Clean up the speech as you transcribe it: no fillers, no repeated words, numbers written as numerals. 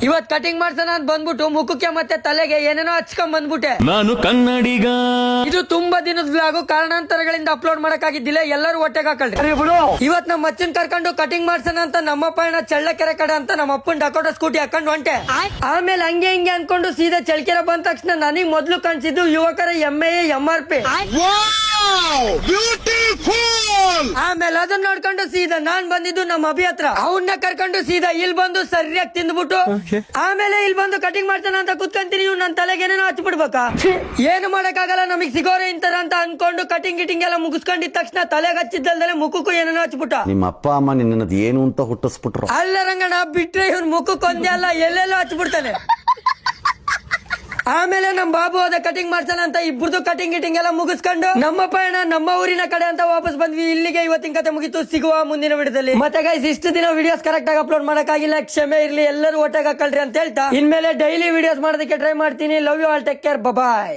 ಇವತ್ ಕಟಿಂಗ್ ಮಾಡ್ಸೋಣ ಅಂತ ಬಂದ್ಬಿಟ್ಟು ಮುಖಕ್ಕೆ ಮತ್ತೆ ತಲೆಗೆ ಏನೇನೋ ಹಚ್ಕೊಂಡ್ ಬಂದ್ಬಿಟ್ಟೆ. ನಾನು ಕನ್ನಡಿಗ. ಇದು ತುಂಬಾ ದಿನದ ವ್ಲಾಗು, ಕಾರಣಾಂತರಗಳಿಂದ ಅಪ್ಲೋಡ್ ಮಾಡಕ್ಕಾಗಿದ್ದಿಲ್ಲ. ಎಲ್ಲರೂ ಹೊಟ್ಟೆಗೆ ಹಾಕಳ್ರಿ. ಇವತ್ ನಮ್ಮ ಅಚ್ಚನ್ ಕರ್ಕೊಂಡು ಕಟಿಂಗ್ ಮಾಡ್ಸೋಣ ಅಂತ ನಮ್ಮಪ್ಪ ಏನ ಚಳ್ಳಕೆರೆ ಕಡೆ ಅಂತ ನಮ್ಮ ಅಪ್ಪನ್ ಡಕೋಟ ಸ್ಕೂಟಿ ಹಾಕೊಂಡು ಹೊಂಟೆ. ಆಮೇಲೆ ಹಂಗೆ ಹಿಂಗೆ ಅನ್ಕೊಂಡು ಸೀದಾ ಚಳ್ಳಕೆರೆ ಬಂದ ತಕ್ಷಣ ನನಗ್ ಮೊದ್ಲು ಕಾಣಿಸಿದ್ದು ಯುವಕರ MA MRP. ಆಮೇಲೆ ಅದನ್ನ ನೋಡ್ಕೊಂಡು ಸೀದಾ ನಾನ್ ಬಂದಿದ್ದು ನಮ್ಮ ಅಭಿ ಹತ್ರ. ಅವನ್ನ ಕರ್ಕೊಂಡು ಸೀದಾ ಇಲ್ಲಿ ಬಂದು ಸರಿಯಾಗಿ ತಿಂದ್ಬಿಟ್ಟು ಆಮೇಲೆ ಇಲ್ಲಿ ಬಂದು ಕಟಿಂಗ್ ಮಾಡ್ತಾನ ಅಂತ ಕುತ್ಕೊಂತೀನಿ. ನನ್ ತಲೆಗೆ ಏನೇನೋ ಹಚ್ಬಿಡ್ಬೇಕಾ? ಏನು ಮಾಡಕ್ಕಾಗಲ್ಲ, ನಮಗ್ ಸಿಗೋರೆ ಇಂತರ ಅಂತ ಅನ್ಕೊಂಡು ಕಟಿಂಗ್ ಗಿಟಿಂಗ್ ಎಲ್ಲ ಮುಗಿಸ್ಕೊಂಡಿದ ತಕ್ಷಣ ತಲೆಗೆ ಹಚ್ಚಿದ್ದಲ್ದಲೆ ಮುಖಕ್ಕೂ ಏನೇನೋ ಹಚ್ಬಿಟ್ಟ. ನಿಮ್ಮ ಅಪ್ಪ ಅಮ್ಮ ನಿನ್ನದ್ ಏನು ಅಂತ ಹುಟ್ಟಿಸ್ಬಿಟ್ರು. ಅಲ್ಲ ರಂಗಣ್ಣ, ಬಿಟ್ರೆ ಇವ್ನ ಮುಖಕ್ಕೆ ಒಂದೇ ಅಲ್ಲ ಎಲ್ಲೆಲ್ಲೋ ಹಚ್ಬಿಡ್ತಾನೆ. ಆಮೇಲೆ ನಮ್ ಬಾಬು ಹೋದ ಕಟಿಂಗ್ ಮಾಡ್ಸೋಣ ಅಂತ ಇಬ್ಬರದು ಕಟಿಂಗ್ ಗಿಟಿಂಗ್ ಎಲ್ಲ ಮುಗಿಸ್ಕೊಂಡು ನಮ್ಮ ಪಯಣ ನಮ್ಮ ಊರಿನ ಕಡೆ ಅಂತ ವಾಪಸ್ ಬಂದ್ವಿ. ಇಲ್ಲಿಗೆ ಇವತ್ತಿನ ಕತೆ ಮುಗಿತು. ಸಿಗುವ ಮುಂದಿನ ವಿಡಿಯೋದಲ್ಲಿ. ಮತ್ತೆ ಗೈಸ್, ಇಷ್ಟು ದಿನ ವಿಡಿಯೋಸ್ ಕರೆಕ್ಟ್ ಆಗಿ ಅಪ್ಲೋಡ್ ಮಾಡಕ್ಕಾಗಿಲ್ಲ, ಕ್ಷಮೆ ಇರ್ಲಿ. ಎಲ್ಲರೂ ಒಟ್ಟಾಗಿ ಹಾಕಳ್ರಿ ಅಂತ ಹೇಳ್ತಾ ಇನ್ಮೇಲೆ ಡೈಲಿ ವಿಡಿಯೋಸ್ ಮಾಡೋದಕ್ಕೆ ಟ್ರೈ ಮಾಡ್ತೀನಿ. Love you all, take care, bye.